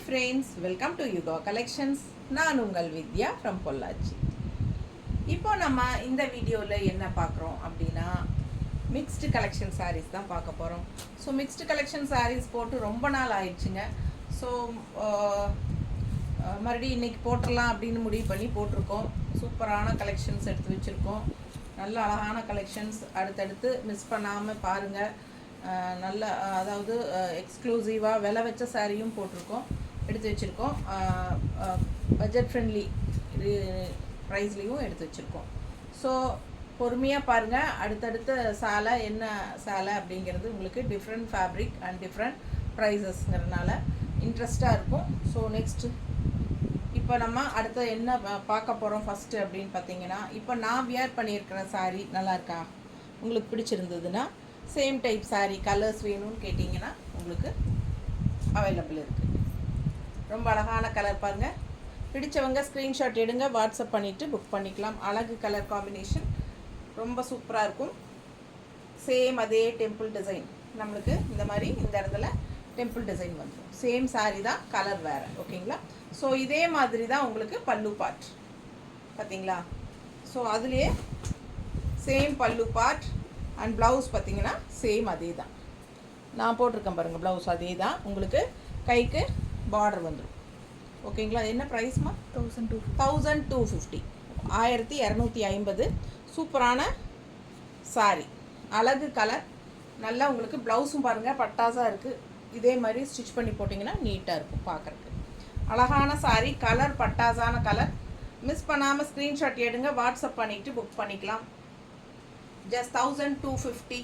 Friends, welcome to Yuga collections. நான் உங்கள் வித்யா from Pollachi. இப்போ நம்ம இந்த வீடியோவில் என்ன பார்க்குறோம் அப்படின்னா, மிக்ஸ்டு கலெக்ஷன் சாரீஸ் தான் பார்க்க போகிறோம். ஸோ மிக்ஸ்டு கலெக்ஷன் சாரீஸ் போட்டு ரொம்ப நாள் ஆயிடுச்சுங்க. ஸோ மறுபடியும் இன்றைக்கி போட்டுடலாம் அப்படின்னு முடிவு பண்ணி போட்டிருக்கோம். சூப்பரான கலெக்ஷன்ஸ் எடுத்து வச்சுருக்கோம். நல்ல அழகான கலெக்ஷன்ஸ். அடுத்தடுத்து மிஸ் பண்ணாமல் பாருங்கள். நல்ல அதாவது எக்ஸ்க்ளூசிவாக விலை வச்ச சாரியும் போட்டிருக்கோம், எடுத்து வச்சுருக்கோம். பட்ஜெட் ஃப்ரெண்ட்லி ப்ரைஸ்லேயும் எடுத்து வச்சுருக்கோம். ஸோ பொறுமையாக பாருங்கள். அடுத்தடுத்த சேலை என்ன சேலை அப்படிங்கிறது உங்களுக்கு டிஃப்ரெண்ட் ஃபேப்ரிக் அண்ட் டிஃப்ரெண்ட் ப்ரைஸஸ்ங்கிறதுனால இன்ட்ரெஸ்ட்டாக இருக்கும். ஸோ நெக்ஸ்ட்டு இப்போ நம்ம அடுத்த என்ன பார்க்க போகிறோம் ஃபஸ்ட்டு அப்படின்னு பார்த்தீங்கன்னா, இப்போ நான் வியர் பண்ணியிருக்கிற சாரீ நல்லா இருக்கா, உங்களுக்கு பிடிச்சிருந்ததுன்னா சேம் டைப் சாரீ கலர்ஸ் வேணும்னு கேட்டிங்கன்னா உங்களுக்கு அவைலபிள் இருக்குது. ரொம்ப அழகான கலர் பாருங்கள். பிடிச்சவங்க ஸ்க்ரீன்ஷாட் எடுங்க, வாட்ஸ்அப் பண்ணிவிட்டு புக் பண்ணிக்கலாம். அழகு கலர் காம்பினேஷன் ரொம்ப சூப்பராக இருக்கும். சேம் அதே டெம்பிள் டிசைன் நம்மளுக்கு இந்த மாதிரி இந்த இடத்துல டெம்பிள் டிசைன் வந்துடும். சேம் சாரீ தான், கலர் வேறு. ஓகேங்களா? ஸோ இதே மாதிரி தான் உங்களுக்கு பல்லு பார்ட் பார்த்தீங்களா. ஸோ அதுலேயே சேம் பல்லு பார்ட் அண்ட் ப்ளவுஸ் பார்த்தீங்கன்னா சேம் அதே தான். நான் போட்டிருக்கேன் பாருங்கள், ப்ளவுஸ் அதே தான். உங்களுக்கு கைக்கு பார்டர் வந்துடும். ஓகேங்களா? என்ன ப்ரைஸ்மா? 1250. 1250. சூப்பரான சாரி, அழகு கலர். நல்லா உங்களுக்கு ப்ளவுஸும் பாருங்கள் பட்டாஸாக இருக்குது. இதே மாதிரி ஸ்டிச் பண்ணி போட்டிங்கன்னா நீட்டாக இருக்கும் பார்க்குறக்கு. அழகான சாரி, கலர் பட்டாஸான கலர். மிஸ் பண்ணாமல் ஸ்க்ரீன்ஷாட் எடுங்க, வாட்ஸ்அப் பண்ணிவிட்டு புக் பண்ணிக்கலாம். just 1250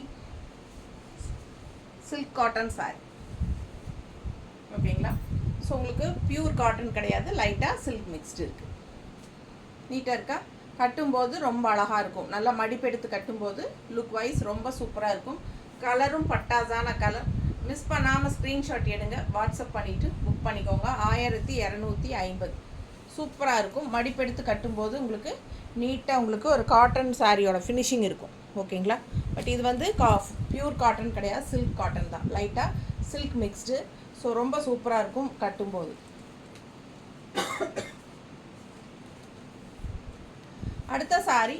silk cotton sorry. ஓகேங்களா? ஸோ உங்களுக்கு பியூர் காட்டன் கிடையாது, லைட்டாக சில்க் மிக்ஸ்டு இருக்குது. நீட்டாக இருக்கா? கட்டும்போது ரொம்ப அழகாக இருக்கும். நல்லா மடிப்பெடுத்து கட்டும்போது லுக் வைஸ் ரொம்ப சூப்பராக இருக்கும். கலரும் பட்டாஸான கலர். மிஸ் பண்ணாமல் ஸ்க்ரீன்ஷாட் எடுங்க, வாட்ஸ்அப் பண்ணிவிட்டு புக் பண்ணிக்கோங்க. 1250 சூப்பராக இருக்கும். மடிப்பெடுத்து கட்டும்போது உங்களுக்கு நீட்டாக உங்களுக்கு ஒரு காட்டன் சாரியோட ஃபினிஷிங் இருக்கும். ஓகேங்களா? பட் இது வந்து பியூர் காட்டன் கிடையாது, சில்க் காட்டன் தான், லைட்டாக சில்க் மிக்ஸ்டு. ஸோ ரொம்ப சூப்பராக இருக்கும் கட்டும்போது. அடுத்த சாரி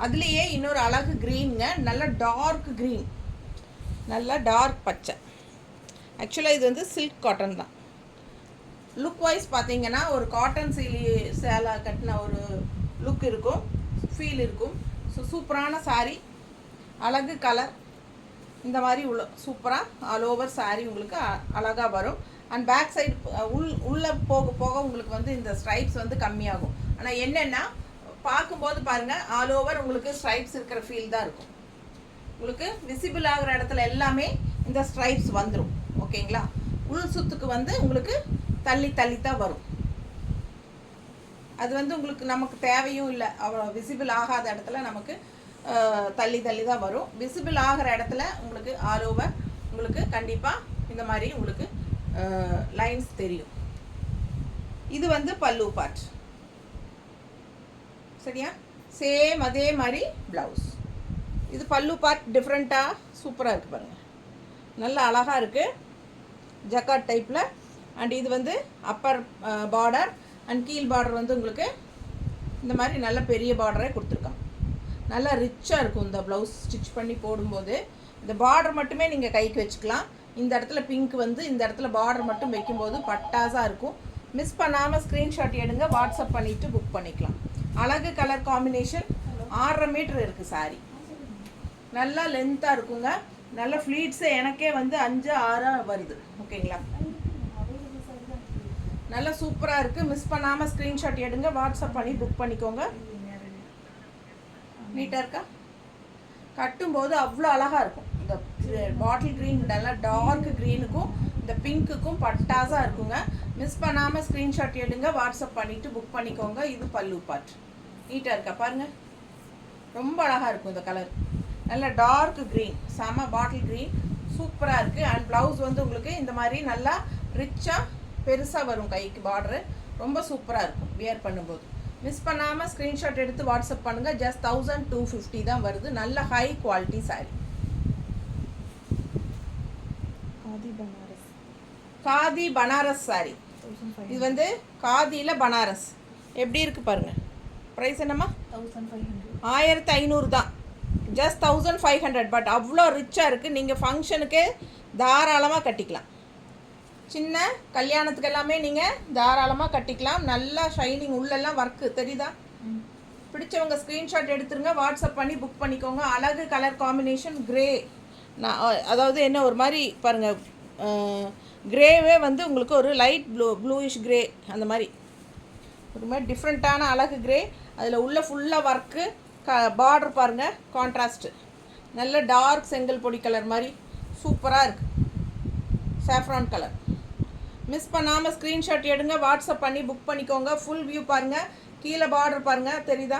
அதுலேயே இன்னொரு அழகு க்ரீனுங்க. நல்ல டார்க் க்ரீன், நல்ல டார்க் பச்சை. ஆக்சுவலாக இது வந்து சில்க் காட்டன் தான். லுக் வைஸ் பார்த்தீங்கன்னா ஒரு காட்டன் சேலை கட்டின ஒரு லுக் இருக்கும், ஃபீல் இருக்கும். ஸோ சூப்பரான சாரீ, அழகு கலர். இந்த மாதிரி சூப்பராக ஆல் ஓவர் சாரீ உங்களுக்கு அழகாக வரும். அண்ட் பேக் சைடு உள்ளே போக போக உங்களுக்கு வந்து இந்த ஸ்ட்ரைப்ஸ் வந்து கம்மியாகும். ஆனால் என்னென்னா பார்க்கும்போது பாருங்கள், ஆல் ஓவர் உங்களுக்கு ஸ்ட்ரைப்ஸ் இருக்கிற ஃபீல் தான் இருக்கும். உங்களுக்கு விசிபிள் ஆகிற இடத்துல எல்லாமே இந்த ஸ்ட்ரைப்ஸ் வந்துடும். ஓகேங்களா? உள் சுத்துக்கு வந்து உங்களுக்கு தள்ளி தள்ளி தான் வரும். அது வந்து உங்களுக்கு நமக்கு தேவையும் இல்லை. அவ்வளோ விசிபிள் ஆகாத இடத்துல நமக்கு தள்ளி தள்ளி தான் வரும். விசிபிள் ஆகிற இடத்துல உங்களுக்கு ஆல் ஓவர் உங்களுக்கு கண்டிப்பாக இந்த மாதிரி உங்களுக்கு லைன்ஸ் தெரியும். இது வந்து பல்லு பார்ட். சரியா? சேம் அதே மாதிரி ப்ளவுஸ். இது பல்லு பார்ட் டிஃப்ரெண்ட்டாக சூப்பராக இருக்குது பாருங்கள். நல்ல அழகாக இருக்குது, ஜக்காட் டைப்பில். அண்ட் இது வந்து அப்பர் பார்டர் அண்ட் கீழ் பார்டர் வந்து உங்களுக்கு இந்த மாதிரி நல்ல பெரிய பார்டரே கொடுத்துருக்காங்க. நல்லா ரிச்சாக இருக்கும் இந்த ப்ளவுஸ் ஸ்டிச் பண்ணி போடும்போது. இந்த பார்டர் மட்டுமே நீங்கள் கைக்கு வச்சுக்கலாம். இந்த இடத்துல பிங்க் வந்து இந்த இடத்துல பார்டர் மட்டும் வைக்கும்போது பட்டாஸாக இருக்கும். மிஸ் பண்ணாமல் ஸ்க்ரீன்ஷாட் எடுங்க, வாட்ஸ்அப் பண்ணிவிட்டு புக் பண்ணிக்கலாம். அழகு கலர் காம்பினேஷன். 6.5 மீட்டர் இருக்குது சாரி. நல்லா லென்த்தாக இருக்குங்க. நல்ல ஃப்ளீட்ஸு எனக்கே வந்து 5-6 வருது. ஓகேங்களா? நல்லா சூப்பராக இருக்குது. மிஸ் பண்ணாமல் ஸ்க்ரீன்ஷாட் எடுங்க, வாட்ஸ்அப் பண்ணி புக் பண்ணிக்கோங்க. நீட்டாக இருக்கா? கட்டும்போது அவ்வளோ அழகாக இருக்கும். இந்த பாட்டில் க்ரீன் நல்லா டார்க் க்ரீனுக்கும் இந்த பிங்க்குக்கும் பட்டாஸாக இருக்குங்க. மிஸ் பண்ணாமல் ஸ்க்ரீன்ஷாட் எடுங்க, வாட்ஸ்அப் பண்ணிவிட்டு புக் பண்ணிக்கோங்க. இது பல்லு பார்ட். நீட்டாக இருக்கா பாருங்கள், ரொம்ப அழகாக இருக்கும் இந்த கலர். நல்ல டார்க் க்ரீன், செம பாட்டில் க்ரீன், சூப்பராக இருக்குது. அண்ட் ப்ளவுஸ் வந்து உங்களுக்கு இந்த மாதிரி நல்லா ரிச்சாக பெருசாக வரும். கைக்கு பார்டரு ரொம்ப சூப்பராக இருக்கும் வியர் பண்ணும்போது. மிஸ் பண்ணாமல் ஸ்க்ரீன்ஷாட் எடுத்து வாட்ஸ்அப் பண்ணுங்கள். ஜஸ்ட் 1250 தான் வருது. நல்ல ஹை குவாலிட்டி சாரீ. ஆதி பனாரஸ் காதி பனாரஸ் சாரி. இது வந்து காதியில் பனாரஸ் எப்படி இருக்குது பாருங்கள். ப்ரைஸ் என்னம்மா? 1500 தான். ஜஸ்ட் 1500. பட் அவ்வளோ ரிச்சாக இருக்குது. நீங்கள் ஃபங்க்ஷனுக்கு தாராளமாக கட்டிக்கலாம். சின்ன கல்யாணத்துக்கு எல்லாமே நீங்கள் தாராளமாக கட்டிக்கலாம். நல்லா ஷைனிங், உள்ளெல்லாம் ஒர்க்கு தெரியுதா? பிடிச்சவங்க ஸ்க்ரீன்ஷாட் எடுத்துருங்க, வாட்ஸ்அப் பண்ணி புக் பண்ணிக்கோங்க. அழகு கலர் காம்பினேஷன் கிரே. நான் அதாவது என்ன ஒரு மாதிரி பாருங்கள், கிரேவே வந்து உங்களுக்கு ஒரு லைட் ப்ளூயிஷ் கிரே, அந்த மாதிரி ஒரு மாதிரி டிஃப்ரெண்ட்டான அழகு கிரே. அதில் உள்ள ஃபுல்லாக ஒர்க்கு, பார்டர் பாருங்கள், கான்ட்ராஸ்ட்டு நல்ல டார்க் செங்கல் பொடி கலர் மாதிரி சூப்பராக இருக்குது. Saffron colour. மிஸ் பண்ணாமல் ஸ்க்ரீன்ஷாட் எடுங்க, வாட்ஸ்அப் பண்ணி புக் பண்ணிக்கோங்க. ஃபுல் வியூ பாருங்கள், கீழே பார்டர் பாருங்கள், தெரியுதா?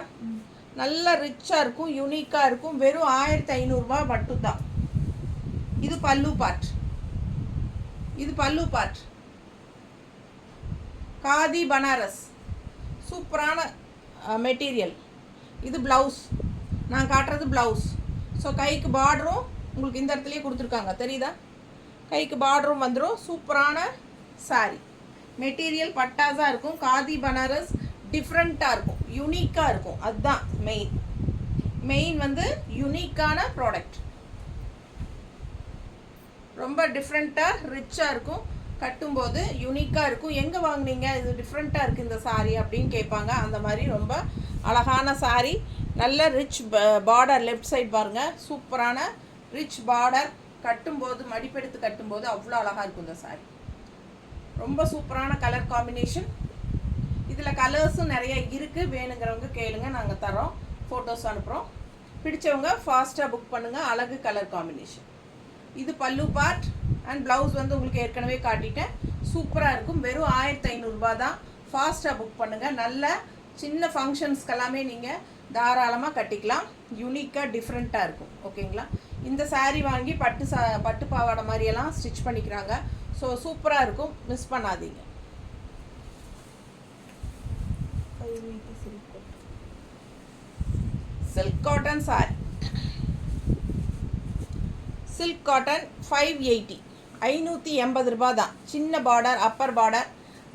நல்லா ரிச்சாக இருக்கும், யூனிக்காக இருக்கும். வெறும் 1500 மட்டும்தான். இது பல்லு பார்ட். இது பல்லு பார்ட். காதி பனாரஸ் சூப்பரான மெட்டீரியல். இது ப்ளவுஸ். நான் காட்டுறது ப்ளவுஸ். ஸோ கைக்கு பார்டரும் உங்களுக்கு இந்த இடத்துலையே கொடுத்துருக்காங்க, தெரியுதா? கைக்கு பார்டரும் வந்துடும். சூப்பரான சாரி. மெட்டீரியல் பட்டாஸாக இருக்கும். காதி பனாரஸ் டிஃப்ரெண்ட்டாக இருக்கும், யூனிக்காக இருக்கும். அதுதான் மெயின் வந்து யூனிக்கான ப்ராடக்ட். ரொம்ப டிஃப்ரெண்ட்டாக ரிச்சாக இருக்கும். கட்டும்போது யூனிக்காக இருக்கும். எங்கே வாங்கினீங்க, இது டிஃப்ரெண்ட்டாக இருக்குது இந்த சாரீ அப்படின்னு கேட்பாங்க. அந்த மாதிரி ரொம்ப அழகான சாரீ. நல்ல ரிச் பார்டர். லெஃப்ட் சைட் பாருங்கள், சூப்பரான ரிச் பார்டர். கட்டும்போது மடிப்பெடுத்து கட்டும்போது அவ்வளோ அழகாக இருக்கும் இந்த சாரீ. ரொம்ப சூப்பரான கலர் காம்பினேஷன். இதில் கலர்ஸும் நிறைய இருக்குது. வேணுங்கிறவங்க கேளுங்க, நாங்கள் தரோம், ஃபோட்டோஸ் அனுப்புகிறோம். பிடிச்சவங்க ஃபாஸ்ட்டாக புக் பண்ணுங்கள். அழகு கலர் காம்பினேஷன். இது பல்லு பார்ட் அண்ட் ப்ளவுஸ் வந்து உங்களுக்கு ஏற்கனவே காட்டிட்டேன். சூப்பராக இருக்கும். வெறும் 1500 தான். ஃபாஸ்ட்டாக புக் பண்ணுங்கள். நல்ல சின்ன ஃபங்க்ஷன்ஸ்க்கெல்லாமே நீங்கள் தாராளமாக கட்டிக்கலாம். யூனிக்காக டிஃப்ரெண்ட்டாக இருக்கும். ஓகேங்களா? இந்த சாரீ வாங்கி பட்டு பாவாடை மாதிரியெல்லாம் ஸ்டிச் பண்ணிக்கிறாங்க. ஸோ சூப்பராக இருக்கும், மிஸ் பண்ணாதீங்க. Silk cotton sorry. Silk cotton 580. 580 தான். சின்ன பார்டர், அப்பர் பார்டர்.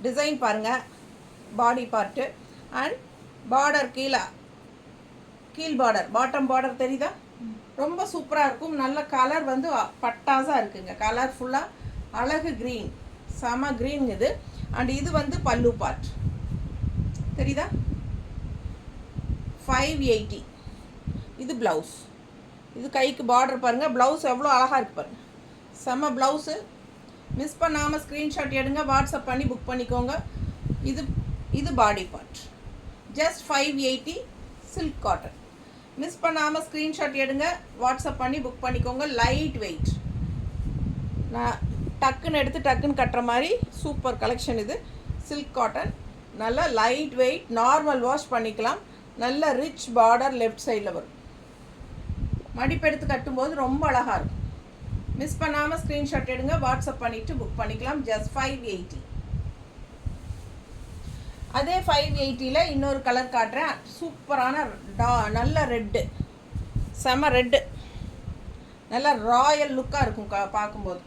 டிசைன் பாருங்கள், பாடி பார்ட்டு அண்ட் பார்டர் கீழ் பார்டர், பாட்டம் பார்டர் தெரியுதா? ரொம்ப சூப்பராக இருக்கும். நல்ல கலர் வந்து பட்டாஸாக இருக்குங்க. கலர்ஃபுல்லாக அழகு க்ரீன், செம க்ரீன் இது. அண்ட் இது வந்து பல்லு பார்ட், தெரியுதா? 580. இது ப்ளவுஸ். இது கைக்கு பார்டர் பாருங்கள். ப்ளவுஸ் எவ்வளோ அழகாக இருக்குது பாருங்கள். செம்ம ப்ளவுஸு. மிஸ் பண்ணாமல் ஸ்க்ரீன்ஷாட் எடுங்க, வாட்ஸ்அப் பண்ணி புக் பண்ணிக்கோங்க. இது body part. Just 580 silk cotton. Miss பண்ணாமல் ஸ்க்ரீன்ஷாட் எடுங்க, வாட்ஸ்அப் பண்ணி புக் பண்ணிக்கோங்க. Light weight. நான் டக்குன்னு எடுத்து டக்குன்னு கட்டுற மாதிரி சூப்பர் கலெக்ஷன் இது. சில்க் காட்டன் நல்லா லைட் வெயிட், நார்மல் வாஷ் பண்ணிக்கலாம். நல்ல ரிச் பார்டர் லெஃப்ட் சைடில் வரும். மடிப்பெடுத்து கட்டும்போது ரொம்ப அழகாக இருக்கும். மிஸ் பண்ணாமல் ஸ்க்ரீன்ஷாட் எடுங்க, வாட்ஸ்அப் பண்ணிவிட்டு புக் பண்ணிக்கலாம். ஜஸ்ட் 580. அதே 580ல் இன்னொரு கலர் காட்டுறேன். சூப்பரான நல்ல ரெட்டு, செம ரெட்டு. நல்லா ராயல் லுக்காக இருக்கும். பார்க்கும்போது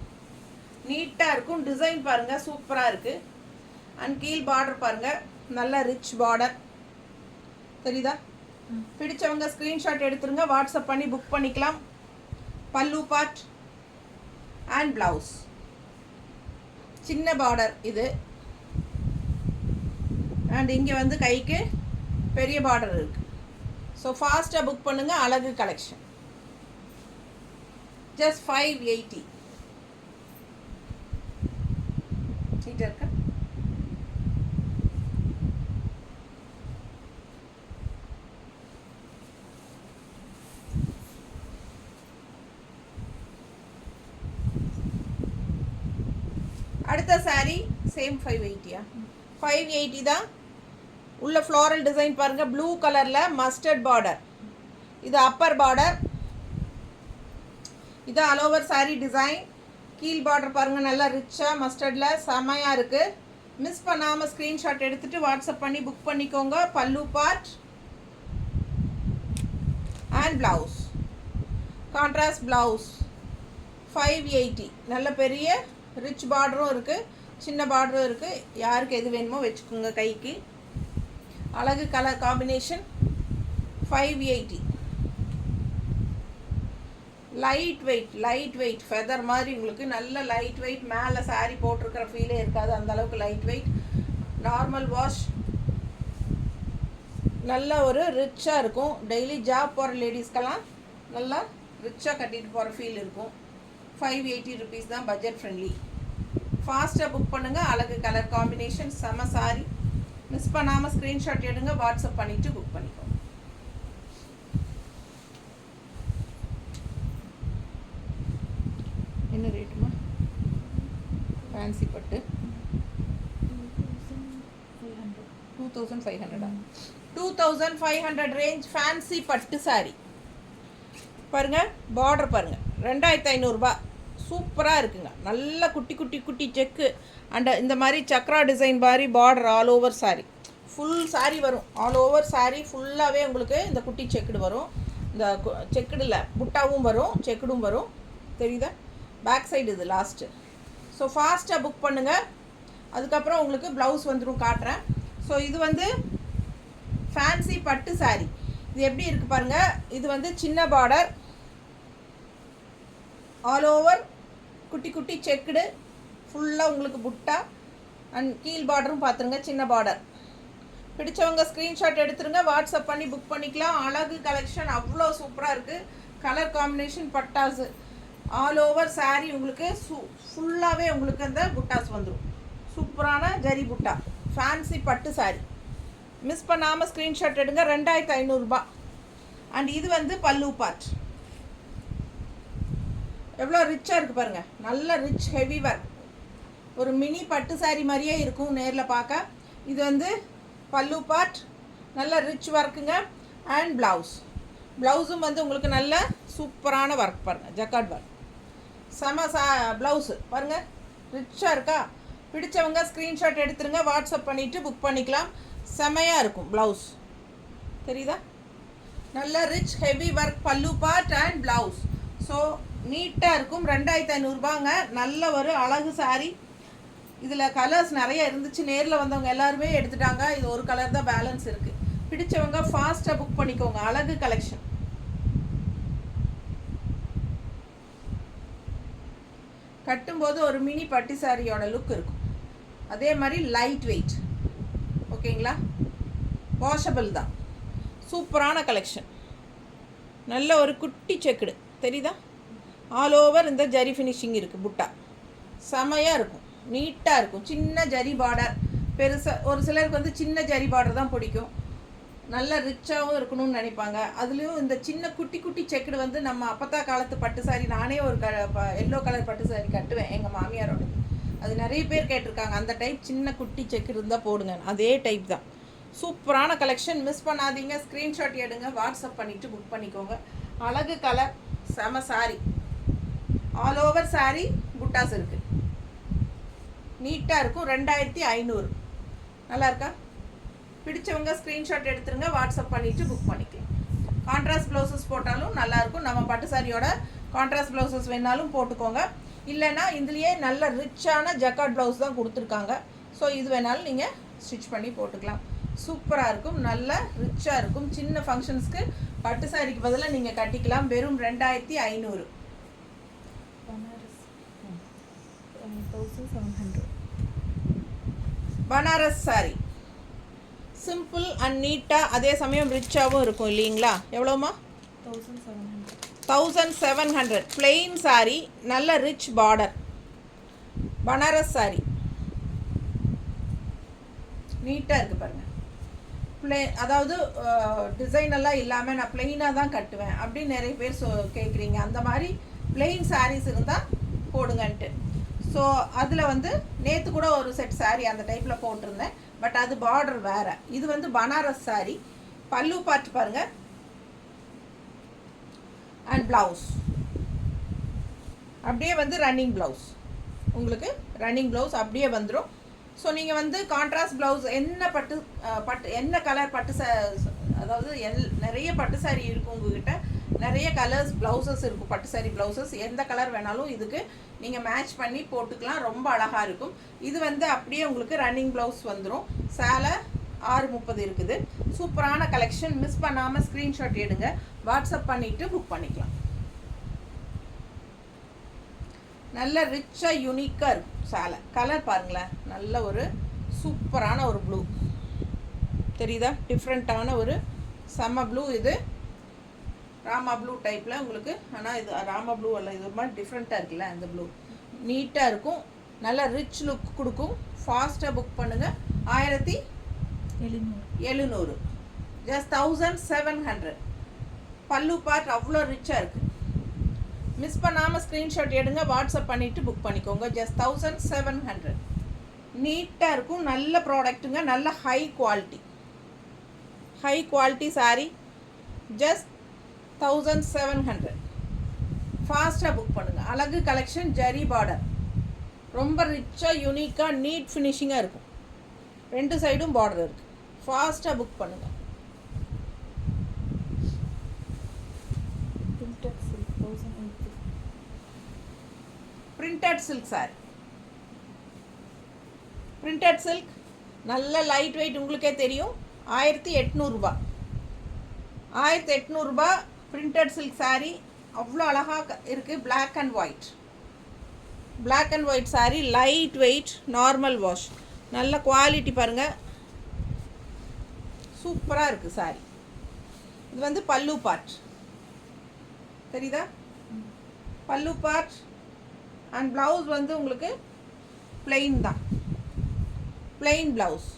நீட்டாக இருக்கும். டிசைன் பாருங்கள், சூப்பராக இருக்குது. அண்ட் கீழ் பார்டர் பாருங்கள், நல்ல ரிச் பார்டர், தெரியுதா? பிடிச்சவங்க ஸ்க்ரீன்ஷாட் எடுத்துருங்க, வாட்ஸ்அப் பண்ணி புக் பண்ணிக்கலாம். பல்லு பார்ட் அண்ட் ப்ளவுஸ். சின்ன பார்டர் இது. அண்ட் இங்கே வந்து கைக்கு பெரிய பார்டர் இருக்குது. ஸோ ஃபாஸ்ட்டாக புக் பண்ணுங்கள். அழகு கலெக்ஷன். ஜஸ்ட் 580. நீட்டாக இருக்கா? அடுத்த சாரீ சேம் 580. 580 தான். உள்ள ஃப்ளாரல் டிசைன் பாருங்கள், ப்ளூ கலரில் மஸ்டர்ட் பார்டர். இது அப்பர் பார்டர். இது ஆல் ஓவர் சாரீ டிசைன். கீழ் பார்டர் பாருங்கள், நல்லா ரிச்சாக மஸ்டர்டில் செமையாக இருக்குது. மிஸ் பண்ணாமல் ஸ்க்ரீன்ஷாட் எடுத்துகிட்டு வாட்ஸ்அப் பண்ணி புக் பண்ணிக்கோங்க. பல்லு part and blouse. Contrast blouse. 580. நல்ல பெரிய ரிச் பார்டரும் இருக்குது, சின்ன பார்டரும் இருக்குது. யாருக்கு எது வேணுமோ வச்சுக்கோங்க. கைக்கு அழகு colour combination 580. Light weight feather மாதிரி உங்களுக்கு நல்ல லைட் வெயிட். மேலே சாரீ போட்டிருக்கிற ஃபீலே இருக்காது, அந்தளவுக்கு லைட் வெயிட். நார்மல் வாஷ், நல்ல ஒரு ரிச்சாக இருக்கும். டெய்லி ஜாப் போகிற லேடிஸ்க்கெல்லாம் நல்லா ரிச்சாக கட்டிட்டு போகிற ஃபீல் இருக்கும். 580 ருபீஸ் தான், பட்ஜெட் ஃப்ரெண்ட்லி. ஃபாஸ்ட்டாக புக் பண்ணுங்கள். அழகு கலர் காம்பினேஷன், செம சாரி. மிஸ் பண்ணாமல் ஸ்க்ரீன்ஷாட் எடுங்க, வாட்ஸ்அப் பண்ணிவிட்டு புக் பண்ணிக்கோங்க. என்ன ரேட்டுமா? ஃபேன்சி பட்டு 2500. 2500 ரேஞ்ச் ஃபேன்சி பட்டு சாரி பாருங்கள். பார்டர் பாருங்கள், 2500 ரூபா. சூப்பராக இருக்குங்க. நல்ல குட்டி குட்டி குட்டி செக்கு அண்ட் இந்த மாதிரி சக்ரா டிசைன் மாதிரி border all over sorry. Full sorry வரும், ஆல் ஓவர் சாரி ஃபுல்லாகவே உங்களுக்கு இந்த குட்டி செக்குடு வரும். இந்த செக்குடில் புட்டாவும் வரும், செக்குடும் வரும். தெரியுதா? பேக் சைடு இது லாஸ்ட்டு. ஸோ ஃபாஸ்ட்டாக புக் பண்ணுங்கள். அதுக்கப்புறம் உங்களுக்கு ப்ளவுஸ் வந்துடும், காட்டுறேன். ஸோ இது வந்து ஃபேன்சி பட்டு சாரி. இது எப்படி இருக்குது பாருங்கள். இது வந்து சின்ன பார்டர், ஆல் ஓவர் குட்டி குட்டி செக்குடு, ஃபுல்லாக உங்களுக்கு புட்டா அண்ட் கீழ் பார்டரும் பார்த்துருங்க, சின்ன பார்டர். பிடிச்சவங்க ஸ்க்ரீன்ஷாட் எடுத்துருங்க, வாட்ஸ்அப் பண்ணி புக் பண்ணிக்கலாம். அழகு கலெக்ஷன் அவ்வளோ சூப்பராக இருக்குது. கலர் காம்பினேஷன் பட்டாஸு ஆல் ஓவர் சாரீ உங்களுக்கு ஃபுல்லாகவே உங்களுக்கு அந்த புட்டாஸ் வந்துடும். சூப்பரான ஜரி புட்டா ஃபேன்சி பட்டு சாரீ. மிஸ் பண்ணாமல் ஸ்க்ரீன்ஷாட் எடுங்க. 2500 ரூபா. அண்ட் இது வந்து பல்லு பார்ட். எவ்வளோ ரிச்சாக இருக்குது பாருங்கள். நல்ல ரிச் ஹெவி ஒர்க், ஒரு மினி பட்டு சாரீ மாதிரியே இருக்கும் நேரில் பார்க்க. இது வந்து பல்லு பார்ட், நல்ல ரிச் ஒர்க்குங்க. அண்ட் ப்ளவுஸும் வந்து உங்களுக்கு நல்ல சூப்பரான ஒர்க் பாருங்கள், ஜக்கார்ட் ஒர்க். செம ப்ளவுஸு பாருங்கள், ரிச்சாக இருக்கா? பிடிச்சவங்க ஸ்க்ரீன்ஷாட் எடுத்துருங்க, வாட்ஸ்அப் பண்ணிவிட்டு புக் பண்ணிக்கலாம். செமையாக இருக்கும் ப்ளவுஸ். தெரியுதா? நல்ல ரிச் ஹெவி ஒர்க் பல்லு பார்ட் அண்ட் ப்ளவுஸ். ஸோ நீட்டாக இருக்கும். 2500 ரூபாங்க. நல்ல ஒரு அழகு சாரீ. இதில் கலர்ஸ் நிறைய இருந்துச்சு, நேரில் வந்தவங்க எல்லாருமே எடுத்துட்டாங்க. இது ஒரு கலர் தான் பேலன்ஸ் இருக்குது. பிடிச்சவங்க ஃபாஸ்ட்டாக புக் பண்ணிக்கோங்க. அழகு கலெக்ஷன். கட்டும்போது ஒரு மினி பட்டு சாரியோட லுக் இருக்கும். அதே மாதிரி லைட் வெயிட். ஓகேங்களா? வாஷபிள் தான். சூப்பரான கலெக்ஷன். நல்ல ஒரு குட்டி செக்குடு தெரியுதா? ஆல் ஓவர் இந்த ஜரி ஃபினிஷிங் இருக்குது. புட்டா செமையாக இருக்கும், நீட்டாக இருக்கும். சின்ன ஜரி பார்டர், பெருசாக ஒரு சிலருக்கு வந்து சின்ன ஜரி பார்டர் தான் பிடிக்கும். நல்ல ரிச்சாகவும் இருக்கணும்னு நினைப்பாங்க. அதுலேயும் இந்த சின்ன குட்டி குட்டி செக்குடு வந்து நம்ம அப்பத்தா காலத்து பட்டு சாரி. நானே ஒரு எல்லோ கலர் பட்டு சாரி கட்டுவேன் எங்கள் மாமியாரோட. அது நிறைய பேர் கேட்டிருக்காங்க. அந்த டைப் சின்ன குட்டி செக்குடு இருந்தால் போடுங்க. அதே டைப் தான். சூப்பரான கலெக்ஷன். மிஸ் பண்ணாதீங்க. ஸ்க்ரீன்ஷாட் எடுங்க, வாட்ஸ்அப் பண்ணிவிட்டு புக் பண்ணிக்கோங்க. அழகு கலர், செம சாரி. ஆல் ஓவர் சாரி புட்டாஸ் இருக்குது. நீட்டாக இருக்கும். 2500. நல்லா இருக்கா? பிடிச்சவங்க ஸ்க்ரீன்ஷாட் எடுத்துருங்க, வாட்ஸ்அப் பண்ணிவிட்டு புக் பண்ணிக்கலாம். கான்ட்ராஸ்ட் ப்ளவுசஸ் போட்டாலும் நல்லாயிருக்கும். நம்ம பட்டு சாரியோட கான்ட்ராஸ்ட் ப்ளவுசஸ் வேணாலும் போட்டுக்கோங்க. இல்லைன்னா இதுலேயே நல்ல ரிச்சான ஜக்கார்ட் ப்ளவுஸ் தான் கொடுத்துருக்காங்க. ஸோ இது வேணாலும் நீங்கள் ஸ்டிச் பண்ணி போட்டுக்கலாம். சூப்பராக இருக்கும். நல்ல ரிச்சாக இருக்கும். சின்ன ஃபங்க்ஷன்ஸ்க்கு பட்டு சாரிக்கு பதிலாக நீங்கள் கட்டிக்கலாம். வெறும் 2500. பனாரஸ் சாரி சிம்பிள் அண்ட் நீட்டாக, அதே சமயம் ரிச்சாகவும் இருக்கும் இல்லைங்களா? எவ்வளோமா? 1700. பிளெயின் சாரி, நல்ல ரிச் பார்டர். பனாரஸ் சாரி நீட்டாக இருக்குது பாருங்கள். அதாவது டிசைன் எல்லாம் இல்லாமல் நான் பிளெயினாக தான் கட்டுவேன் அப்படின்னு நிறைய பேர் கேட்குறீங்க. அந்த மாதிரி பிளெயின் சாரீஸ் இருந்தால் போடுங்கன்ட்டு. ஸோ அதில் வந்து நேற்று கூட ஒரு செட் சாரீ அந்த டைப்பில் போட்டிருந்தேன். பட் அது பார்டர் வேறு. இது வந்து பனாரஸ் சாரீ. பல்லு பார்ட் பாருங்கள். அண்ட் ப்ளவுஸ் அப்படியே வந்து ரன்னிங் ப்ளவுஸ். உங்களுக்கு ரன்னிங் ப்ளவுஸ் அப்படியே வந்துடும். ஸோ நீங்கள் வந்து கான்ட்ராஸ்ட் ப்ளவுஸ் என்ன பட்டு என்ன கலர் பட்டு அதாவது நிறைய பட்டு சாரீ இருக்கும் உங்ககிட்ட. நிறைய கலர்ஸ் ப்ளவுசஸ் இருக்கும், பட்டு சாரி ப்ளவுசஸ். எந்த கலர் வேணாலும் இதுக்கு நீங்கள் மேட்ச் பண்ணி போட்டுக்கலாம், ரொம்ப அழகாக இருக்கும். இது வந்து அப்படியே உங்களுக்கு ரன்னிங் ப்ளவுஸ் வந்துடும். சேலை 6:30 இருக்குது. சூப்பரான கலெக்ஷன். மிஸ் பண்ணாமல் ஸ்க்ரீன்ஷாட் எடுங்க, வாட்ஸ்அப் பண்ணிவிட்டு புக் பண்ணிக்கலாம். நல்ல ரிச்சாக யூனிக்காக இருக்கும் சேலை. கலர் பாருங்களேன், நல்ல ஒரு சூப்பரான ஒரு ப்ளூ தெரியுதா, டிஃப்ரெண்ட்டான ஒரு செம்ம ப்ளூ. இது ராமா ப்ளூ டைப்பில் உங்களுக்கு, ஆனால் இது ராமா ப்ளூ அல்ல, இது ஒரு மாதிரி டிஃப்ரெண்ட்டாக இருக்குல்ல அந்த ப்ளூ. நீட்டாக இருக்கும், நல்ல ரிச் லுக் கொடுக்கும். ஃபாஸ்ட்டாக புக் பண்ணுங்கள். 1700, ஜஸ்ட் 1700. பல்லு பார்ட் அவ்வளோ ரிச்சாக இருக்குது. மிஸ் பண்ணாமல் ஸ்க்ரீன்ஷாட் எடுங்க, வாட்ஸ்அப் பண்ணிவிட்டு புக் பண்ணிக்கோங்க. ஜஸ்ட் 1700. நீட்டாக இருக்கும், நல்ல ப்ராடக்ட்டுங்க, நல்ல ஹை குவாலிட்டி சாரீ. ஜஸ்ட் 1700. ஃபாஸ்ட்டாக புக் பண்ணுங்கள். அழகு கலெக்ஷன், ஜரி பார்டர், ரொம்ப ரிச்சாக யூனிக்காக நீட் ஃபினிஷிங்காக இருக்கும். 2 சைடும் பார்டர் இருக்குது. ஃபாஸ்ட்டாக புக் பண்ணுங்கள். Printed silk sorry, printed silk நல்ல லைட் வெயிட், உங்களுக்கே தெரியும். 1800 ரூபா. 1800 ரூபா பிரிண்டட் சில்க் சாரீ. அவ்வளோ அழகாக இருக்குது. Black and white sari, light weight, normal wash, நல்ல குவாலிட்டி பாருங்கள், சூப்பராக இருக்குது சாரீ. இது வந்து பல்லு பார்ட் தெரியுதா, பல்லு பார்ட். அண்ட் ப்ளவுஸ் வந்து உங்களுக்கு பிளெயின் தான், பிளெயின் ப்ளவுஸ்.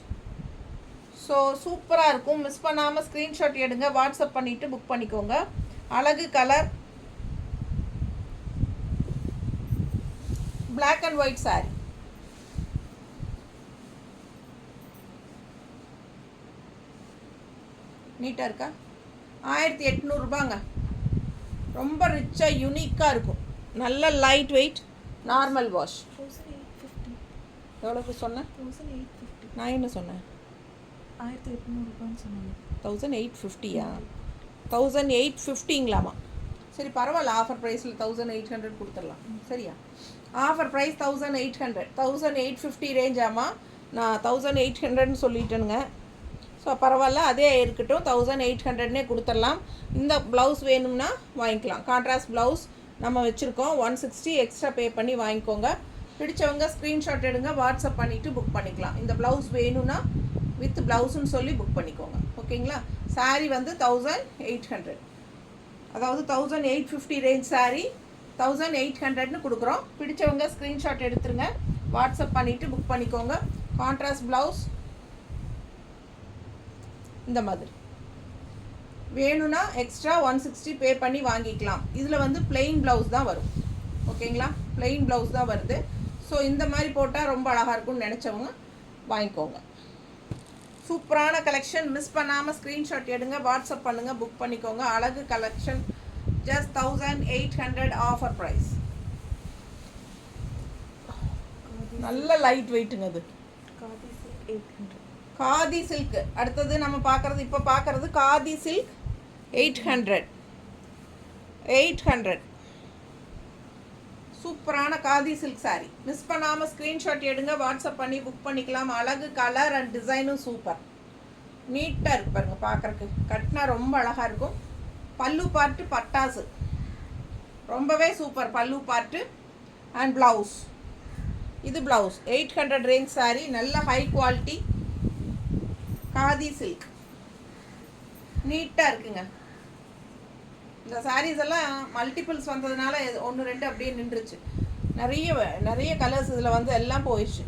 ஸோ சூப்பராக இருக்கும். மிஸ் பண்ணாமல் ஸ்க்ரீன்ஷாட் எடுங்க, வாட்ஸ்அப் பண்ணிவிட்டு புக் பண்ணிக்கோங்க. அழகு colour, black and white sari. நீட்டாக இருக்கா? 1800 ரூபாங்க. ரொம்ப ரிச்சாக யூனிக்காக இருக்கும். நல்ல லைட் வெயிட், நார்மல் வாஷ். எவ்வளோக்கு சொன்னேன்? நான் என்ன சொன்னேன்? 1850யா? 1850ங்களாமா. சரி பரவாயில்ல, ஆஃபர் ப்ரைஸில் 1800 கொடுத்துடலாம். சரியா? Offer price 1800. 1850 ரேஞ்ச். ஆமாம், நான் 1800ன்னு சொல்லிட்டேனுங்க. ஸோ பரவாயில்ல, அதே இருக்கட்டும், 1800னே கொடுத்துடலாம். இந்த ப்ளவுஸ் வேணும்னா வாங்கிக்கலாம். கான்ட்ராஸ்ட் ப்ளவுஸ் நம்ம வச்சுருக்கோம். 160 எக்ஸ்ட்ரா பே பண்ணி வாங்கிக்கோங்க. பிடிச்சவங்க ஸ்க்ரீன்ஷாட் எடுங்க, வாட்ஸ்அப் பண்ணிவிட்டு புக் பண்ணிக்கலாம். இந்த ப்ளவுஸ் வேணும்னா வித் ப்ளவுஸ்ன்னு சொல்லி புக் பண்ணிக்கோங்க. ஓகேங்களா? சாரீ வந்து 1800, அதாவது 1850 ரேஞ்ச் சாரீ 1800ன்னு கொடுக்குறோம். பிடிச்சவங்க ஸ்க்ரீன்ஷாட் எடுத்துருங்க, வாட்ஸ்அப் பண்ணிவிட்டு புக் பண்ணிக்கோங்க. கான்ட்ராஸ்ட் ப்ளவுஸ் இந்த மாதிரி வேணும்னா எக்ஸ்ட்ரா 160 பே பண்ணி வாங்கிக்கலாம். இதில் வந்து பிளெயின் ப்ளவுஸ் தான் வரும். ஓகேங்களா? பிளெயின் ப்ளவுஸ் தான் வருது. ஸோ இந்த மாதிரி போட்டால் ரொம்ப அழகாக இருக்கும்னு நினச்சவங்க வாங்கிக்கோங்க. சூப்பரான கலெக்ஷன். மிஸ் பண்ணாமல் ஸ்க்ரீன்ஷாட் எடுங்க, வாட்ஸ்அப் பண்ணுங்கள், புக் பண்ணிக்கோங்க. அழகு கலெக்ஷன், ஜஸ்ட் 1800 ஆஃபர் ப்ரைஸ். நல்ல லைட் வெயிட்டுங்க. அது காதி சில்க். அடுத்தது நம்ம பார்க்குறது, இப்போ பார்க்குறது காதி சில்க் 800. சூப்பரான காதி சில்க் சாரீ. மிஸ் பண்ணாமல் ஸ்க்ரீன்ஷாட் எடுங்க, வாட்ஸ்அப் பண்ணி புக் பண்ணிக்கலாம். அழகு கலர் அண்ட் டிசைனும் சூப்பர். நீட்டாக இருக்குது பாருங்கள், பார்க்குறக்கு கட்டினா ரொம்ப அழகாக இருக்கும். பல்லு பார்ட்டு பட்டாசு, ரொம்பவே சூப்பர். பல்லு பார்ட்டு அண்ட் ப்ளவுஸ். இது ப்ளவுஸ். 800 ரேஞ்ச் சாரீ, நல்ல ஹை குவாலிட்டி காதி சில்க். நீட்டாக இருக்குங்க. இந்த சாரீஸ் எல்லாம் மல்டிபிள்ஸ் வந்ததுனால 1-2 அப்படியே நின்றுச்சு. நிறைய கலர்ஸ் இதில் வந்து எல்லாம் போயிடுச்சு.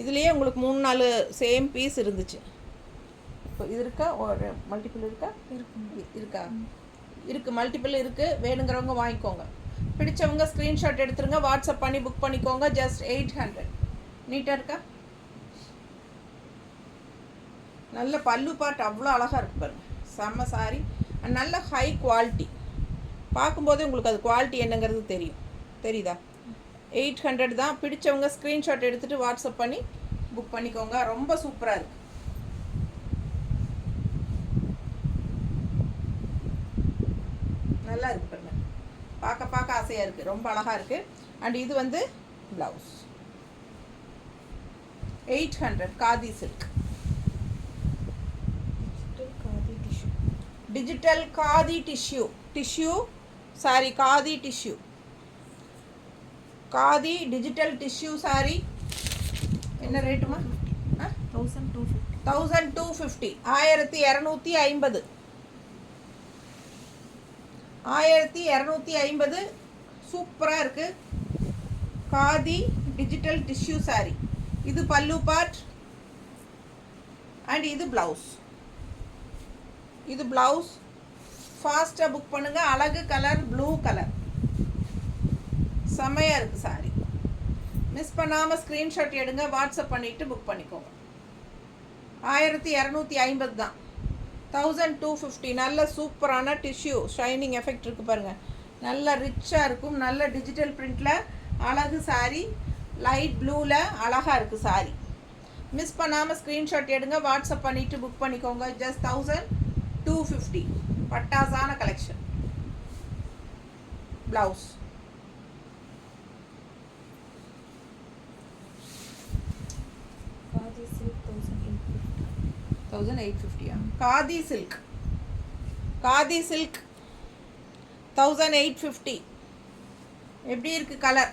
இதுலேயே உங்களுக்கு 3-4 சேம் பீஸ் இருந்துச்சு. இப்போ இது இருக்கா? ஒரு மல்டிபிள் இருக்கா? இருக்கா? இருக்குது, மல்டிபிள் இருக்குது. வேணுங்கிறவங்க வாங்கிக்கோங்க. பிடிச்சவங்க ஸ்க்ரீன்ஷாட் எடுத்துருங்க, வாட்ஸ்அப் பண்ணி புக் பண்ணிக்கோங்க. ஜஸ்ட் 800. நீட்டாக இருக்கா? நல்ல பல்லு பார்ட் அவ்வளோ அழகாக இருக்குது பாருங்க. செம்ம சாரி, நல்ல ஹை குவாலிட்டி. பார்க்கும்போதே உங்களுக்கு அது குவாலிட்டி என்னங்கிறது தெரியுதா? 800 தான். பிடிச்சவங்க ஸ்க்ரீன்ஷாட் எடுத்துகிட்டு வாட்ஸ்அப் பண்ணி புக் பண்ணிக்கோங்க. ரொம்ப சூப்பராக இருக்குது. நல்லா இருக்குது பாருங்க, பார்க்க பார்க்க ஆசையாக இருக்குது, ரொம்ப அழகாக இருக்குது. அண்ட் இது வந்து blouse 800 khadi silk, digital khadi tissue sorry, khadi tissue, khadi digital tissue sorry. என்ன ரேட்டுமா? 1250. 1250. 1250 சூப்பராக இருக்குது. Khadi digital tissue sorry. இது பல்லு பார்ட் அண்ட் இது ப்ளவுஸ். இது ப்ளவுஸ். ஃபாஸ்ட்டாக புக் பண்ணுங்கள். அழகு கலர், ப்ளூ கலர், செம்மையாக இருக்குது சாரி. மிஸ் பண்ணாமல் ஸ்க்ரீன்ஷாட் எடுங்க, வாட்ஸ்அப் பண்ணிவிட்டு புக் பண்ணிக்கோங்க. 1250 தான். 1250. நல்ல சூப்பரான டிஷ்யூ, ஷைனிங் எஃபெக்ட் இருக்குது பாருங்கள், நல்ல ரிச்சாக இருக்கும். நல்ல டிஜிட்டல் பிரிண்டில் அழகு சாரி, லைட் ப்ளூவில் அழகாக இருக்குது சாரி. மிஸ் பண்ணாமல் ஸ்க்ரீன்ஷாட் எடுங்க, வாட்ஸ்அப் பண்ணிவிட்டு புக் பண்ணிக்கோங்க. ஜஸ்ட் 1250. பட்டாசான collection. Blouse khadi silk 1850. Khadi silk 1850. எப்படி இருக்கு கலர்?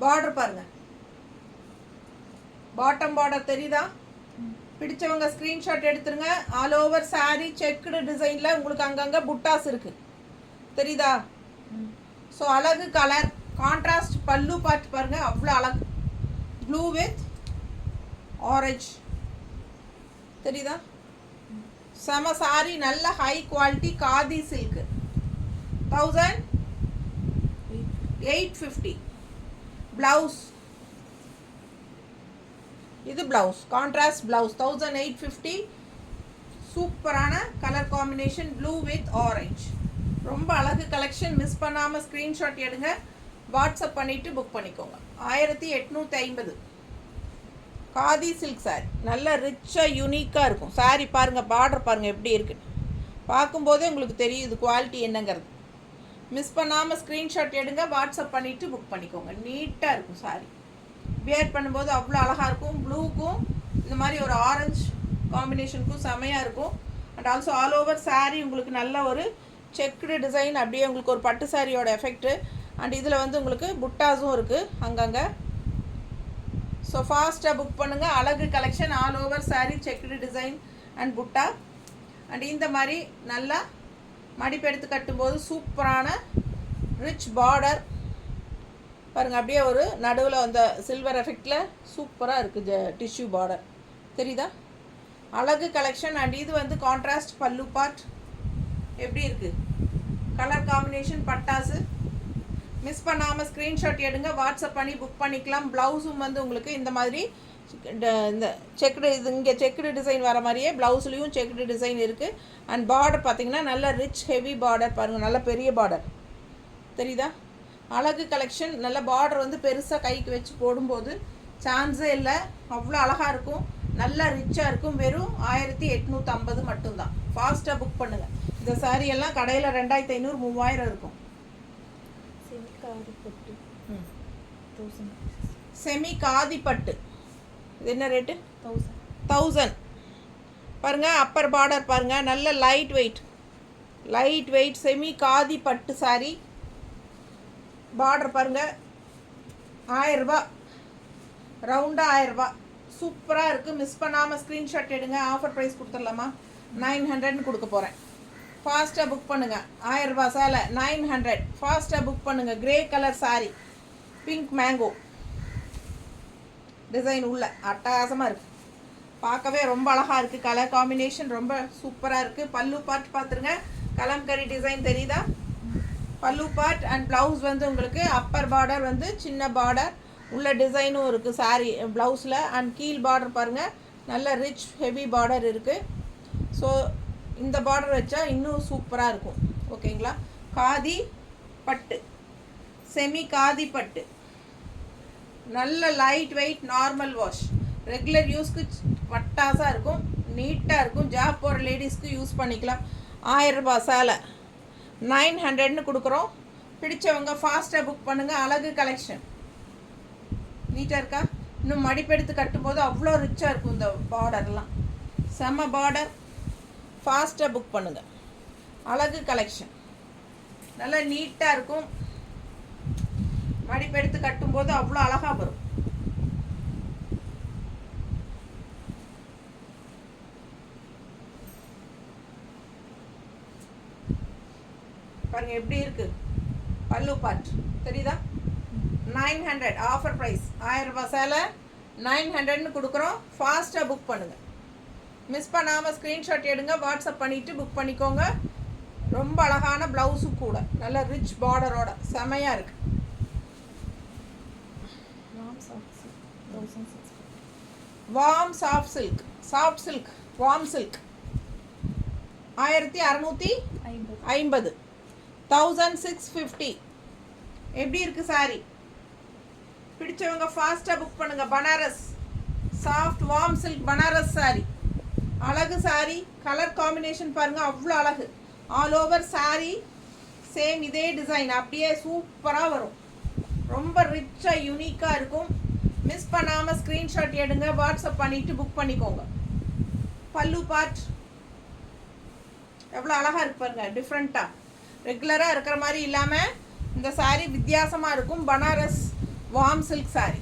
பார்டர் பாருங்க, பாட்டம் பார்டர் தெரியுதா? பிடிச்சவங்க ஸ்க்ரீன்ஷாட் எடுத்துருங்க. ஆல் ஓவர் சாரீ செக்குடு டிசைனில் உங்களுக்கு அங்கங்கே புட்டாஸ் இருக்குது, தெரியுதா? ஸோ அழகு கலர், கான்ட்ராஸ்ட் பல்லு பார்த்து பாருங்கள், அவ்வளோ அழகு. ப்ளூ வித் ஆரஞ்ச், தெரியுதா? செம சாரி, நல்ல high quality khadi silk. 1850. Blouse, இது ப்ளவுஸ், கான்ட்ராஸ்ட் ப்ளவுஸ். 1850. சூப்பரான colour combination, blue with orange. ரொம்ப அழகு கலெக்ஷன். மிஸ் பண்ணாமல் ஸ்க்ரீன்ஷாட் எடுங்க, வாட்ஸ்அப் பண்ணிவிட்டு புக் பண்ணிக்கோங்க. 1850. காதி சில்க் சாரி, நல்ல ரிச்சாக யூனிக்காக இருக்கும் சாரி. பாருங்கள், பார்டர் பாருங்கள் எப்படி இருக்குது, பார்க்கும்போதே உங்களுக்கு தெரியும் இது குவாலிட்டி என்னங்கிறது. மிஸ் பண்ணாமல் ஸ்க்ரீன்ஷாட் எடுங்க, வாட்ஸ்அப் பண்ணிவிட்டு புக் பண்ணிக்கோங்க. நீட்டாக இருக்கும் சாரி, வியர் பண்ணும்போது அவ்வளோ அழகாக இருக்கும். ப்ளூக்கும் இந்த மாதிரி ஒரு ஆரஞ்சு காம்பினேஷனுக்கும் செமையாக இருக்கும். And also all over saree உங்களுக்கு நல்ல ஒரு செக்குடு டிசைன், அப்படியே உங்களுக்கு ஒரு பட்டு சாரியோட எஃபெக்ட்டு. அண்ட் இதில் வந்து உங்களுக்கு புட்டாஸும் இருக்குது அங்கங்கே. ஸோ ஃபாஸ்ட்டாக புக் பண்ணுங்கள். அழகு collection, all over sari checked design and புட்டா. அண்ட் இந்த மாதிரி நல்லா மடிப்பு எடுத்து கட்டும்போது சூப்பரான ரிச் பார்டர் பாருங்கள், அப்படியே ஒரு நடுவில் அந்த சில்வர் எஃபெக்டில் சூப்பராக இருக்குது டிஷ்யூ பார்டர், தெரியுதா? அழகு கலெக்ஷன். அண்ட் இது வந்து கான்ட்ராஸ்ட் பல்லு பார்ட். எப்படி இருக்குது கலர் காம்பினேஷன், பட்டாசு. மிஸ் பண்ணாமல் ஸ்க்ரீன்ஷாட் எடுங்க, வாட்ஸ்அப் பண்ணி புக் பண்ணிக்கலாம். ப்ளவுஸும் வந்து உங்களுக்கு இந்த மாதிரி இந்த செக்குடு, இது இங்கே செக்குடு டிசைன் வர மாதிரியே ப்ளவுஸ்லேயும் செக்குடு டிசைன் இருக்குது. அண்ட் பார்டர் பார்த்திங்கன்னா நல்ல ரிச் ஹெவி பார்டர் பாருங்கள், நல்ல பெரிய பார்டர், தெரியுதா? அழகு கலெக்ஷன். நல்ல பார்டர் வந்து பெருசாக கைக்கு வச்சு போடும்போது சான்ஸே இல்லை, அவ்வளோ அழகாக இருக்கும், நல்லா ரிச்சாக இருக்கும். வெறும் 1850 மட்டும்தான். ஃபாஸ்ட்டாக புக் பண்ணுங்கள். இந்த சாரீ எல்லாம் கடையில் 2500 3000 இருக்கும். செமி காதி பட்டு, இது என்ன ரேட்டு? 1000. பாருங்கள், அப்பர் பார்டர் பாருங்கள், நல்ல லைட் வெயிட் செமி காதி பட்டு சாரி. பார்டர் பாருங்கள், 1000 ரூபாய், ரவுண்டாக 1000 ரூபாய். சூப்பராக இருக்குது. மிஸ் பண்ணாமல் ஸ்க்ரீன்ஷாட் எடுங்க. ஆஃபர் ப்ரைஸ் கொடுத்துடலாமா? 900 கொடுக்க போகிறேன். ஃபாஸ்ட்டாக புக் பண்ணுங்கள். 1000 ரூபாய் சேலை 900. ஃபாஸ்ட்டாக புக் பண்ணுங்கள். Grey colour sorry, pink mango design உள்ள அட்டகாசமாக இருக்குது, பார்க்கவே ரொம்ப அழகாக இருக்குது. கலர் காம்பினேஷன் ரொம்ப சூப்பராக இருக்குது. பல்லு பார்ட் பார்த்துருங்க, கலம்கரி டிசைன் தெரியுதா? பல்லு பார்ட். அண்ட் ப்ளவுஸ் வந்து உங்களுக்கு அப்பர் பார்டர் வந்து சின்ன பார்டர் உள்ள டிசைனும் இருக்குது சாரி ப்ளவுஸில். அண்ட் கீழ் பார்டர் பாருங்கள், நல்ல ரிச் ஹெவி பார்டர் இருக்குது. ஸோ இந்த பார்டர் வச்சா இன்னும் சூப்பராக இருக்கும். ஓகேங்களா? காதி பட்டு, செமி காதி பட்டு, நல்ல light weight, normal wash, regular யூஸ்க்கு பட்டாசாக இருக்கும், நீட்டாக இருக்கும். ஜாப் போகிற லேடிஸ்க்கு யூஸ் பண்ணிக்கலாம். 1000 சேலை 900ன்னு கொடுக்குறோம். பிடிச்சவங்க ஃபாஸ்ட்டாக புக் பண்ணுங்கள். அழகு கலெக்ஷன் நீட்டாக இருக்கா? இன்னும் மடிப்பெடுத்து கட்டும்போது அவ்வளோ ரிச்சாக இருக்கும். இந்த பார்டர்லாம் செம்ம பார்டர். ஃபாஸ்ட்டாக புக் பண்ணுங்கள். அழகு கலெக்ஷன் நல்லா நீட்டாக இருக்கும். மடிப்பெடுத்து கட்டும்போது அவ்வளோ அழகாக வரும். பாருங்கள் எப்படி இருக்குது. பல்லு பார்ட் தெரியுதா? 900 ஆஃபர் ப்ரைஸ். 1000 சேலை 900ன்னு கொடுக்குறோம். ஃபாஸ்ட்டாக புக் பண்ணுங்கள். மிஸ் பண்ணாமல் ஸ்க்ரீன்ஷாட் எடுங்க. வாட்ஸ்அப் பண்ணிவிட்டு புக் பண்ணிக்கோங்க. ரொம்ப அழகான ப்ளவுஸும் கூட நல்ல ரிச் பார்டரோட செமையாக இருக்குது. Warm soft silk warm silk 1650 1650. எப்படி இருக்குது சாரி? பிடிச்சவங்க ஃபாஸ்ட்டாக புக் பண்ணுங்கள். Banaras soft warm silk Banaras sorry. அழகு சாரி. கலர் காம்பினேஷன் பாருங்கள் அவ்வளோ அழகு. ஆல் ஓவர் சாரி சேம் இதே டிசைன் அப்படியே சூப்பராக வரும். ரொம்ப ரிச்சாக யூனிக்காக இருக்கும். மிஸ் பண்ணாமல் ஸ்க்ரீன்ஷாட் எடுங்க. வாட்ஸ்அப் பண்ணிவிட்டு புக் பண்ணிக்கோங்க. பல்லு பார்ட் எவ்வளோ அழகாக இருக்கு பாருங்க. டிஃப்ரெண்ட்டாக ரெகுலராக இருக்கிற மாதிரி இல்லாமல் இந்த சாரீ வித்தியாசமாக இருக்கும். Banaras warm silk sari.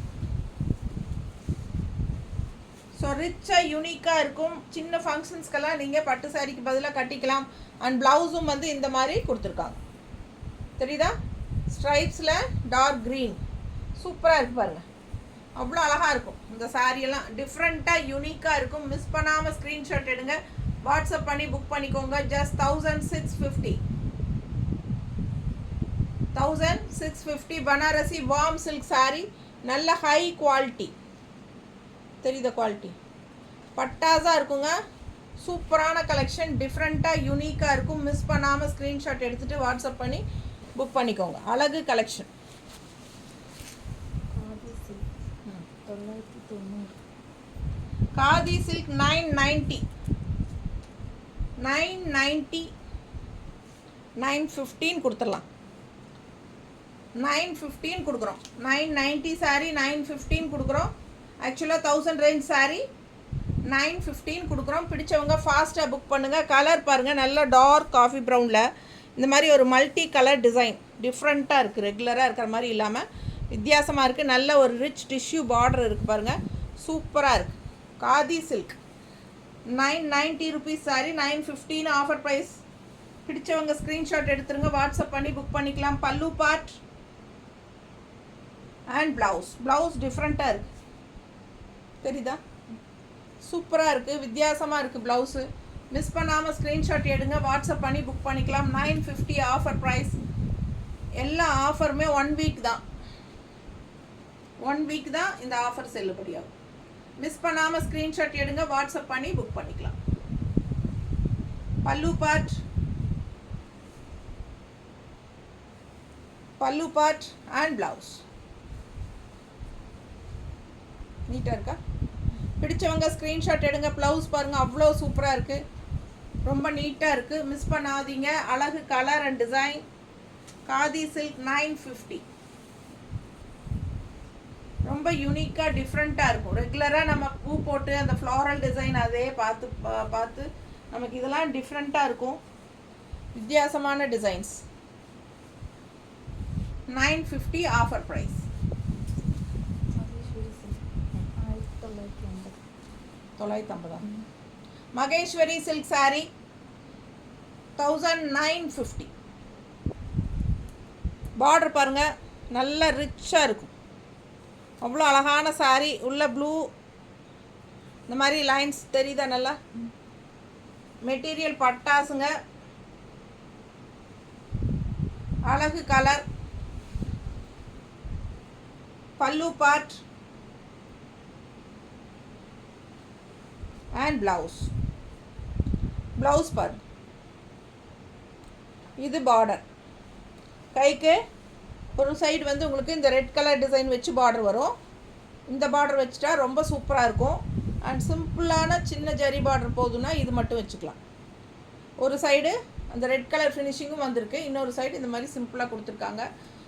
So ரிச்சாக யூனிக்காக இருக்கும். சின்ன ஃபங்க்ஷன்ஸ்க்கெல்லாம் நீங்கள் பட்டு சாரிக்கு பதிலாக கட்டிக்கலாம். அண்ட் ப்ளவுஸும் வந்து இந்த மாதிரி கொடுத்துருக்காங்க. தெரியுதா? ஸ்ட்ரைப்ஸில் டார்க் க்ரீன் சூப்பராக இருக்குது பாருங்கள். அவ்வளோ அழகாக இருக்கும். இந்த சாரியெல்லாம் டிஃப்ரெண்ட்டாக யூனிக்காக இருக்கும். மிஸ் பண்ணாமல் ஸ்க்ரீன்ஷாட் எடுங்க. வாட்ஸ்அப் பண்ணி புக் பண்ணிக்கோங்க. Just 1650 1650 Banarasi warm silk sari. நல்ல ஹை குவாலிட்டி. தெரியுத குவாலிட்டி பட்டாஸாக இருக்குங்க. சூப்பரான கலெக்ஷன். டிஃப்ரெண்ட்டாக யூனிக்காக இருக்கும். மிஸ் பண்ணாமல் ஸ்க்ரீன்ஷாட் எடுத்துகிட்டு வாட்ஸ்அப் பண்ணி புக் பண்ணிக்கோங்க. அழகு கலெக்ஷன். காதி சில்க் 990 915 கொடுத்துடலாம். 915 கொடுக்குறோம். 990 சாரீ 915 கொடுக்குறோம். ஆக்சுவலாக 1000 ரேஞ்ச் சாரீ 915 கொடுக்குறோம். பிடிச்சவங்க ஃபாஸ்ட்டாக புக் பண்ணுங்கள். கலர் பாருங்கள் நல்லா டார்க் காஃபி ப்ரௌனில் இந்த மாதிரி ஒரு மல்டி கலர் டிசைன் டிஃப்ரெண்ட்டாக இருக்குது. ரெகுலராக இருக்கிற மாதிரி இல்லாமல் வித்தியாசமாக இருக்குது. நல்ல ஒரு ரிச் டிஷ்யூ பார்டர் இருக்குது பாருங்கள். சூப்பராக இருக்குது. Khadi silk 990 rupees sari 915 offer price. பிடிச்சவங்க ஸ்க்ரீன்ஷாட் எடுத்துருங்க. வாட்ஸ்அப் பண்ணி புக் பண்ணிக்கலாம். பல்லு பார்ட் அண்ட் ப்ளவுஸ் டிஃப்ரெண்ட்டாக இருக்குது. தெரியுதா? சூப்பராக இருக்குது. வித்தியாசமாக இருக்குது ப்ளவுஸு. மிஸ் பண்ணாமல் ஸ்க்ரீன்ஷாட் எடுங்க. வாட்ஸ்அப் பண்ணி புக் பண்ணிக்கலாம். 950 ஆஃபர் ப்ரைஸ். எல்லா ஆஃபருமே 1 வீக் தான். 1 வீக் தான் இந்த ஆஃபர் செல்லுபடியாகும். மிஸ் பண்ணாமல் ஸ்க்ரீன்ஷாட் எடுங்க. வாட்ஸ்அப் பண்ணி புக் பண்ணிக்கலாம். பல்லு பார்ட் அண்ட் ப்ளவுஸ் நீட்டாக இருக்கா? பிடிச்சவங்க ஸ்க்ரீன்ஷாட் எடுங்க. ப்ளவுஸ் பாருங்கள் அவ்வளோ சூப்பராக இருக்குது. ரொம்ப நீட்டாக இருக்குது. மிஸ் பண்ணாதீங்க. அழகு colour and design. Khadi silk 950 ரொம்ப யூனிக்காக டிஃப்ரெண்ட்டாக இருக்கும். ரெகுலராக நம்ம பூ போட்டு அந்த ஃப்ளாரல் டிசைன் அதே பார்த்து நமக்கு இதெல்லாம் டிஃப்ரெண்ட்டாக இருக்கும். வித்தியாசமான designs. 950 offer price. 950. Maheshwari silk sari 1950. Border பாருங்கள் நல்ல ரிச்சாக இருக்கும். அவ்வளோ அழகான சாரீ. உள்ள ப்ளூ இந்த மாதிரி லைன்ஸ் தெரியுதா? நல்லா மெட்டீரியல் பட்டாசுங்க. அழகு கலர். பல்லு பார்ட் அண்ட் ப்ளவுஸ் பாரு. இது பார்டர். கைக்கு ஒரு சைடு வந்து உங்களுக்கு இந்த ரெட் கலர் டிசைன் வச்சு பார்டர் வரும். இந்த பார்டர் வச்சுட்டா ரொம்ப சூப்பராக இருக்கும். அண்ட் சிம்பிளான சின்ன ஜரி பார்டர் போதுன்னா இது மட்டும் வச்சுக்கலாம். ஒரு சைடு அந்த ரெட் கலர் ஃபினிஷிங்கும் வந்திருக்கு, இன்னொரு சைடு இந்த மாதிரி சிம்பிளாக கொடுத்துருக்காங்க.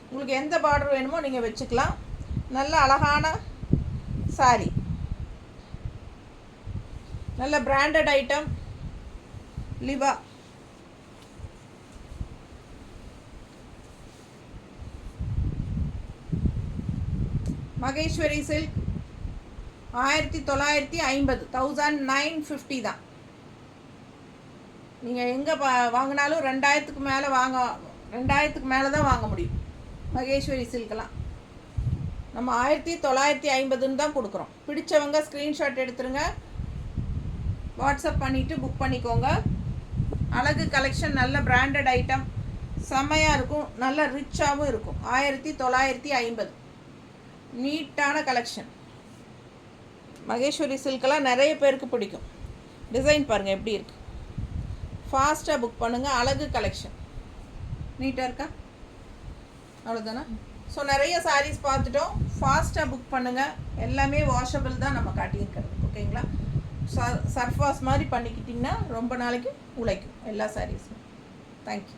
உங்களுக்கு எந்த பார்டர் வேணுமோ நீங்கள் வச்சுக்கலாம். நல்ல அழகான சாரீ, நல்ல பிராண்டட் ஐட்டம். லிவா மகேஸ்வரி சில்க் 1950, 1950 தான். நீங்கள் எங்கே வாங்கினாலும் 2000க்கு மேலே 2000க்கு மேலே தான் வாங்க முடியும். மகேஸ்வரி சில்கெல்லாம் நம்ம 1950ன்னு தான் கொடுக்குறோம். பிடிச்சவங்க ஸ்க்ரீன்ஷாட் எடுத்துருங்க, வாட்ஸ்அப் பண்ணிவிட்டு புக் பண்ணிக்கோங்க. அழகு கலெக்ஷன், நல்ல பிராண்டட் ஐட்டம், செம்மையாக இருக்கும், நல்ல ரிச்சாகவும் இருக்கும். 1950 நீட்டான கலெக்ஷன். மகேஸ்வரி சில்கெல்லாம் நிறைய பேருக்கு பிடிக்கும். டிசைன் பாருங்கள் எப்படி இருக்குது. ஃபாஸ்ட்டாக புக் பண்ணுங்கள். அழகு கலெக்ஷன் நீட்டாக இருக்கா? அவ்வளோதானே. ஸோ நிறைய சாரீஸ் பார்த்துட்டோம். ஃபாஸ்ட்டாக புக் பண்ணுங்கள். எல்லாமே வாஷபிள் தான் நம்ம காட்டியிருக்கிறது. ஓகேங்களா? சர்ஃபாஸ் மாதிரி பண்ணிக்கிட்டிங்கன்னா ரொம்ப நாளைக்கு உழைக்கும் எல்லா சாரீஸும். தேங்க்யூ.